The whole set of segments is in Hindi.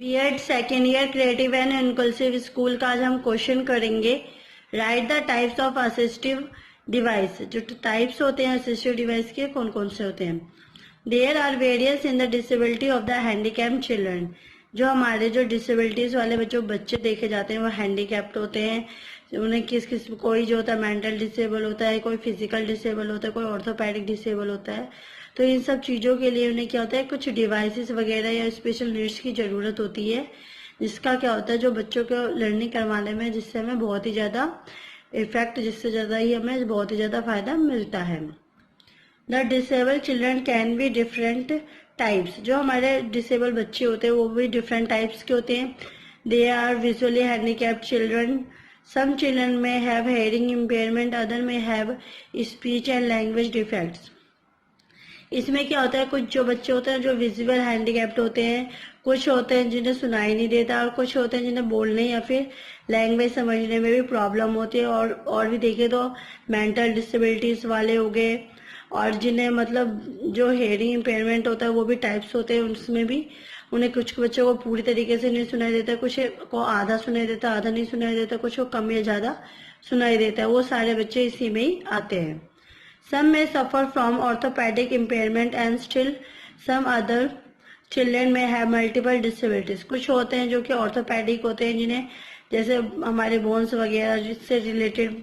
BEd second year creative and inclusive school का आज हम क्वेश्चन करेंगे। Right the types of assistive device. जो टाइप्स होते हैं असिस्टिव डिवाइस के कौन कौन से होते हैं। There are various in the disability of the handicapped children. जो हमारे जो डिसेबिलिटीज वाले बच्चे देखे जाते हैं वो हैंडीकैप्ड होते हैं। उन्हें किस किस कोई जो होता है मेंटल डिसेबल होता है, कोई फिजिकल डिसेबल होता है, कोई ऑर्थोपेडिक डिसेबल होता है। तो इन सब चीज़ों के लिए उन्हें क्या होता है, कुछ डिवाइसेस वगैरह या स्पेशल नीड्स की ज़रूरत होती है, जिसका क्या होता है जो बच्चों को लर्निंग करवाने में जिससे हमें बहुत ही ज़्यादा इफेक्ट, जिससे ज़्यादा ही हमें बहुत ही ज़्यादा फायदा मिलता है। The disable children can be different types. जो हमारे डिसेबल बच्चे होते हैं वो भी डिफरेंट टाइप्स के होते हैं। They are visually handicapped children. Some children में हैव हेयरिंग इम्पेयरमेंट, अदर में have speech and language defects. इसमें क्या होता है, कुछ जो बच्चे होते हैं जो विजुअल हैंडीकैप्ड होते हैं, कुछ होते हैं जिन्हें सुनाई नहीं देता, और कुछ होते हैं जिन्हें बोलने या फिर लैंग्वेज समझने में भी प्रॉब्लम होती है। और भी देखें तो मेंटल डिसेबिलिटीज वाले हो गए, और जिन्हें मतलब जो हेयरिंग इम्पेयरमेंट होता है वो भी टाइप्स होते हैं। उसमें भी उन्हें कुछ बच्चों को पूरी तरीके से नहीं सुनाई देता, कुछ को आधा सुनाई देता, आधा नहीं सुनाई देता, कुछ को कम या ज्यादा सुनाई देता है। वो सारे बच्चे इसी में ही आते हैं। Some may suffer from orthopedic impairment and still some other children may have multiple disabilities. कुछ होते हैं जो कि ऑर्थोपेडिक होते हैं, जिन्हें जैसे हमारे बोन्स वगैरह जिससे रिलेटेड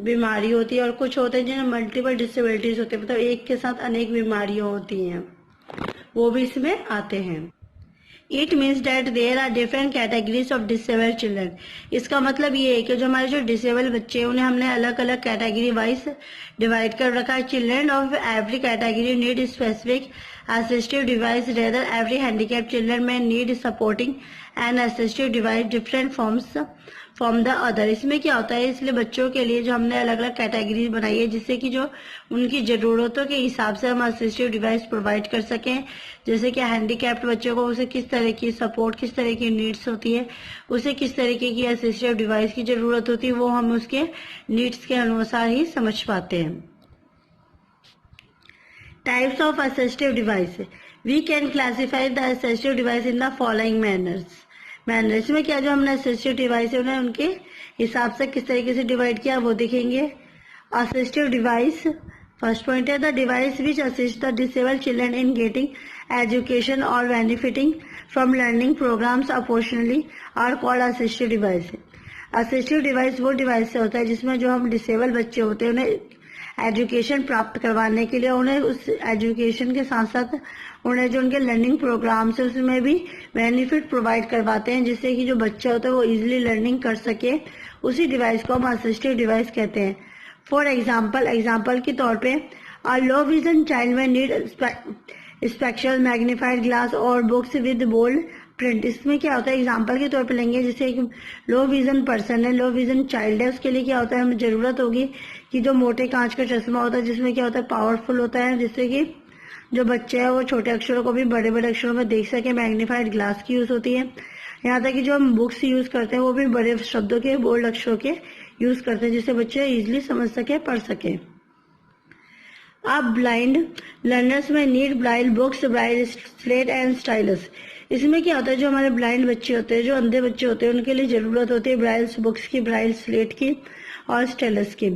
बीमारी होती है, और कुछ होते हैं जिन्हें मल्टीपल डिसेबिलिटीज होती है, मतलब एक के साथ अनेक बीमारियां होती हैं, वो भी इसमें आते हैं। It means that there are different categories of disable children. इसका मतलब ये है कि जो हमारे जो डिसेबल बच्चे हैं उन्हें हमने अलग अलग कैटेगरी वाइज डिवाइड कर रखा है। Children of every category need specific assistive device, rather every handicapped children में need supporting and assistive device different forms from the other. इसमें क्या होता है, इसलिए बच्चों के लिए जो हमने अलग अलग कैटेगरी बनाई है, जिससे कि जो उनकी जरूरतों के हिसाब से हम असिस्टिव डिवाइस प्रोवाइड कर सकें। जैसे कि हैंडीकैप्ड बच्चों को उसे किस तरह की सपोर्ट, किस तरह की नीड्स होती है, उसे किस तरीके की असिस्टिव डिवाइस की जरूरत होती है, वो हम उसके नीड्स के अनुसार ही समझ पाते हैं। Types of assistive device. We can classify the assistive device in the following manners. इसमें क्या जो हमने असिस्टिव डिवाइस है उन्हें उनके हिसाब से किस तरीके से डिवाइड किया वो देखेंगे। असिस्टिव डिवाइस, फर्स्ट पॉइंट है the device which assist the disable children in getting education और benefiting from learning programmes opportunely are called assistive device. Assistive device वो डिवाइस से होता है जिसमें जो हम डिसेबल बच्चे होते हैं उन्हें एजुकेशन प्राप्त करवाने के लिए, उन्हें उस एजुकेशन के साथ साथ उन्हें जो उनके लर्निंग प्रोग्राम्स है उसमें भी बेनिफिट प्रोवाइड करवाते हैं, जिससे कि जो बच्चा होता है वो इजीली लर्निंग कर सके। उसी डिवाइस को हम असिस्टिव डिवाइस कहते हैं। फॉर एग्जाम्पल के तौर पे अ लो विजन चाइल्ड में नीड स्पेशल मैग्नीफाइड ग्लास और बुक्स विद बोल्ड प्रिंट। इसमें क्या होता है, एग्जाम्पल के तौर पे लेंगे, जैसे एक लो विजन पर्सन है, लो विजन चाइल्ड है, उसके लिए क्या होता है, हमें जरूरत होगी कि जो मोटे कांच का चश्मा होता है जिसमें क्या होता है पावरफुल होता है, जिससे कि जो बच्चे है वो छोटे अक्षरों को भी बड़े बड़े अक्षरों में देख सके। मैग्नीफाइड ग्लास की यूज होती है। यहाँ तक कि जो हम बुक्स यूज करते हैं वो भी बड़े शब्दों के, बोल्ड अक्षरों के यूज करते हैं, जिससे बच्चे इजिली समझ सके, पढ़ सके। अब ब्लाइंड लर्नर्स में need braille books, braille slate and stylus. इसमें क्या होता है, जो हमारे ब्लाइंड बच्चे होते हैं, जो अंधे बच्चे होते हैं, उनके लिए जरूरत होती है ब्राइल बुक्स की, ब्राइल स्लेट की और स्टाइलस की।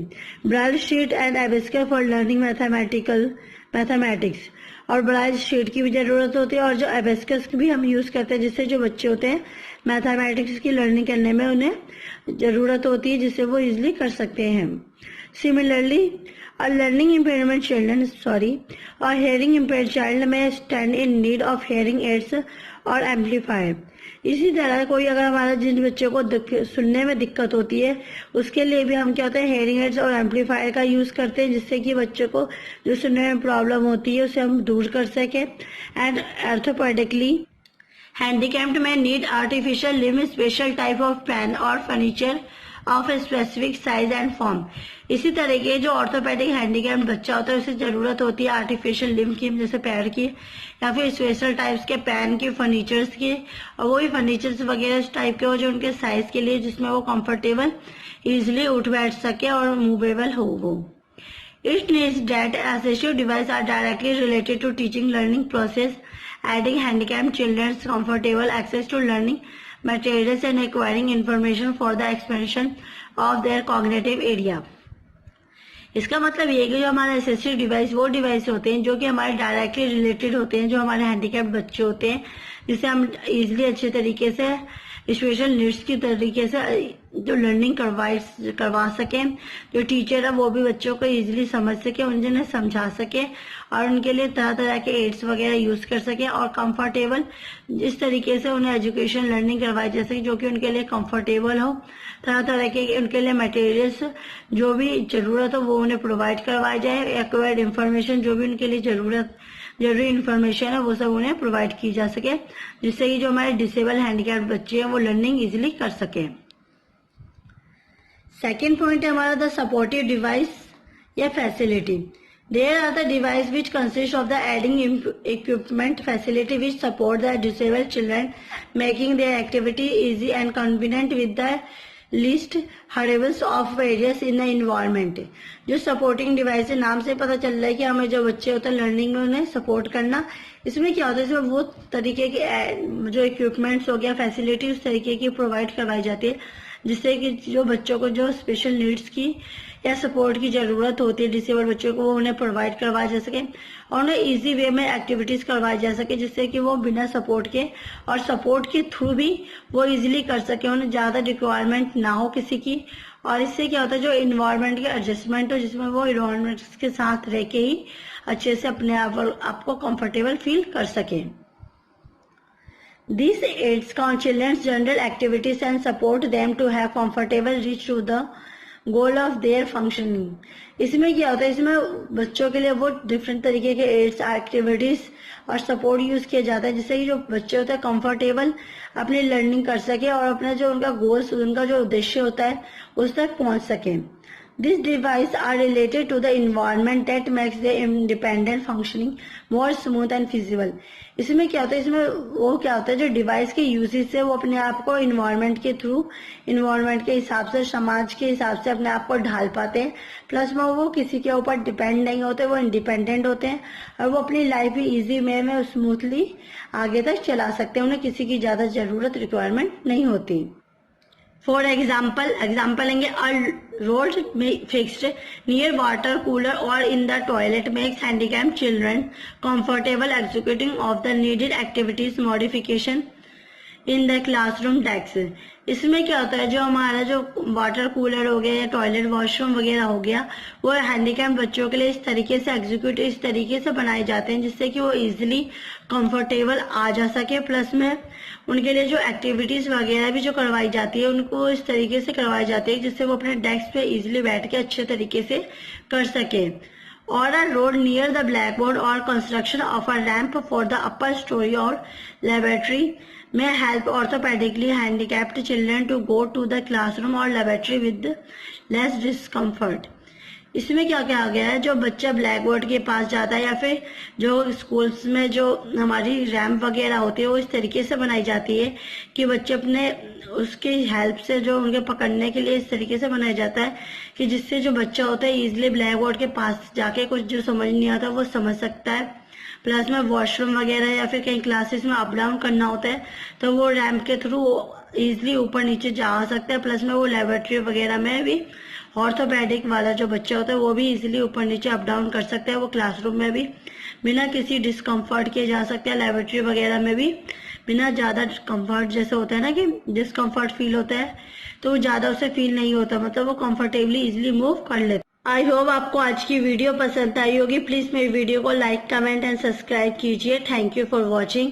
Braille sheet and abacus for learning mathematics, और ब्राइल शीट की भी जरूरत होती है, और जो एबेस्कस की भी हम यूज करते हैं, जिससे जो बच्चे होते हैं मैथमेटिक्स की लर्निंग करने में उन्हें जरूरत होती है, जिससे वो इजिली कर सकते हैं। Similarly a hearing impaired child may stand in need of hearing aids और एम्पलीफायर। इसी तरह कोई अगर हमारा जिन बच्चों को सुनने में दिक्कत होती है उसके लिए भी हम क्या होता है हेयरिंग एड्स और एम्पलीफायर का यूज करते हैं, जिससे कि बच्चों को जो सुनने में प्रॉब्लम होती है उसे हम दूर कर सके। एंड ऑर्थोपेडिकली हैंडीकैप्ड में need artificial limb, special type of pen और furniture of a specific size and form. इसी तरह के जो ऑर्थोपेडिक हैंडीकैप्ड बच्चा होता है उसे जरूरत होती है आर्टिफिशियल लिम्ब की, जैसे पैर की, या फिर स्पेशल टाइप्स के पेन की, फर्नीचर्स की, और वही फर्नीचर्स वगैरह इस टाइप के हो जो उनके साइज के लिए, जिसमें वो कंफर्टेबल इजिली उठ बैठ सके और मूवेबल हो वो। It needs that assistive devices are directly related to teaching learning process adding handicapped children's comfortable access to learning materials and acquiring information for the expansion of their cognitive area. इसका मतलब ये है कि जो हमारे असिस्टिव डिवाइस वो डिवाइस होते हैं जो कि हमारे डायरेक्टली रिलेटेड होते हैं, जो हमारे हैंडीकैप्ड बच्चे होते हैं, जिससे हम इजीली अच्छे तरीके से स्पेशल नीड्स की तरीके से जो लर्निंग करवा सके, जो टीचर है वो भी बच्चों को इजीली समझ सके, उन्हें समझा सके और उनके लिए तरह तरह के एड्स वगैरह यूज कर सके और कंफर्टेबल इस तरीके से उन्हें एजुकेशन लर्निंग करवाई जा सके जो कि उनके लिए कंफर्टेबल हो। तरह तरह के उनके लिए मटेरियल्स जो भी जरूरत हो वो उन्हें प्रोवाइड करवाया जाए। एक्वायर्ड इंफॉर्मेशन जो भी उनके लिए जरूरी इंफॉर्मेशन है वो सब उन्हें प्रोवाइड की जा सके, जिससे कि जो हमारे डिसेबल हैंडीकैप्ड बच्चे हैं वो लर्निंग इजीली कर सके। सेकेंड पॉइंट है हमारा द सपोर्टिव डिवाइस या facility. There are the device which consist of the adding equipment facility which support the disabled children, making their activity easy and convenient with the least hurdles of various in the environment। जो सपोर्टिंग डिवाइस है, नाम से पता चल रहा है कि हमें जो बच्चे होते हैं लर्निंग में उन्हें सपोर्ट करना। इसमें क्या होता है, इसमें वो तरीके के जो इक्विपमेंट्स हो गया, फैसिलिटी उस तरीके की प्रोवाइड करवाई जाती है जिससे कि जो बच्चों को जो स्पेशल नीड्स की या सपोर्ट की जरूरत होती है डिसेबल बच्चों को, वो उन्हें प्रोवाइड करवाया जा सके और उन्हें इजी वे में एक्टिविटीज करवाई जा सके जिससे कि वो बिना सपोर्ट के और सपोर्ट के थ्रू भी वो इजीली कर सके, उन्हें ज्यादा रिक्वायरमेंट ना हो किसी की। और इससे क्या होता है, जो इन्वायरमेंट के एडजस्टमेंट हो जिसमें वो इन्वायरमेंट के साथ रह के ही अच्छे से अपने आप को कंफर्टेबल फील कर सके। These aids on children's general activities and support them to have comfortable reach to the goal of their functioning। इसमें क्या होता है, इसमें बच्चों के लिए वो डिफरेंट तरीके के एड्स, एक्टिविटीज और सपोर्ट यूज किया जाता है जिससे कि जो बच्चे होते हैं कंफर्टेबल अपनी लर्निंग कर सके और अपना जो उनका गोल्स, उनका जो उद्देश्य होता है उस तक पहुंच सके। These devices are related to the environment that makes their independent functioning more smooth and feasible। इसमें क्या होता है, इसमें वो क्या होता है, जो डिवाइस के यूजेस से वो अपने आप को इन्वायरमेंट के थ्रू, इन्वायरमेंट के हिसाब से, समाज के हिसाब से अपने आप को ढाल पाते हैं। प्लस में वो किसी के ऊपर डिपेंड नहीं होते, वो इंडिपेंडेंट होते हैं और वो अपनी लाइफ भी इजी वे में स्मूथली आगे तक चला सकते हैं, उन्हें किसी की ज्यादा जरूरत, रिक्वायरमेंट नहीं होती। फॉर एग्जाम्पल लेंगे, a rod fixed near water cooler और in the toilet makes handicapped children comfortable executing of the needed activities modification in the classroom desk. इसमें क्या होता है, जो हमारा जो वाटर कूलर हो गया या टॉयलेट वॉशरूम वगैरह हो गया, वो हैंडीकैप्ड बच्चों के लिए इस तरीके से एग्जीक्यूट, इस तरीके से बनाए जाते हैं जिससे कि वो इजीली कंफर्टेबल आ जा सके। प्लस में उनके लिए जो एक्टिविटीज वगैरह भी जो करवाई जाती है उनको इस तरीके से करवाई जाती है जिससे वो अपने डेस्क पे इजीली बैठ के अच्छे तरीके से कर सके। और a rod near the blackboard और construction of a ramp for the upper storey और laboratory may help orthopedically handicapped children to go to the classroom or laboratory with less discomfort। इसमें क्या क्या आ गया है, जो बच्चा ब्लैक बोर्ड के पास जाता है या फिर जो स्कूल्स में जो हमारी रैंप वगैरह होती है वो इस तरीके से बनाई जाती है कि बच्चे अपने उसकी हेल्प से, जो उनके पकड़ने के लिए इस तरीके से बनाया जाता है कि जिससे जो बच्चा होता है इजिली ब्लैक बोर्ड के पास जाके कुछ जो समझ नहीं आता वो समझ सकता है। प्लस में वॉशरूम वगैरह या फिर कहीं क्लासेस में अप डाउन करना होता है तो वो रैंप के थ्रू इजिली ऊपर नीचे जा सकता है। प्लस में वो लेबोरेटरी वगैरह में भी ऑर्थोपेडिक वाला जो बच्चा होता है वो भी इजिली ऊपर नीचे अप डाउन कर सकता है। वो क्लासरूम में भी बिना किसी डिस्कम्फर्ट के जा सकता है, लेबोरेटरी वगैरह में भी बिना ज्यादा कंफर्ट, जैसे होता है ना कि डिस्कम्फर्ट फील होता है तो वो ज्यादा उसे फील नहीं होता, मतलब वो कंफर्टेबली इजिली मूव कर लेता है। आई होप आपको आज की वीडियो पसंद आई होगी। प्लीज मेरी वीडियो को लाइक, कमेंट एंड सब्सक्राइब कीजिए। Thank you for watching.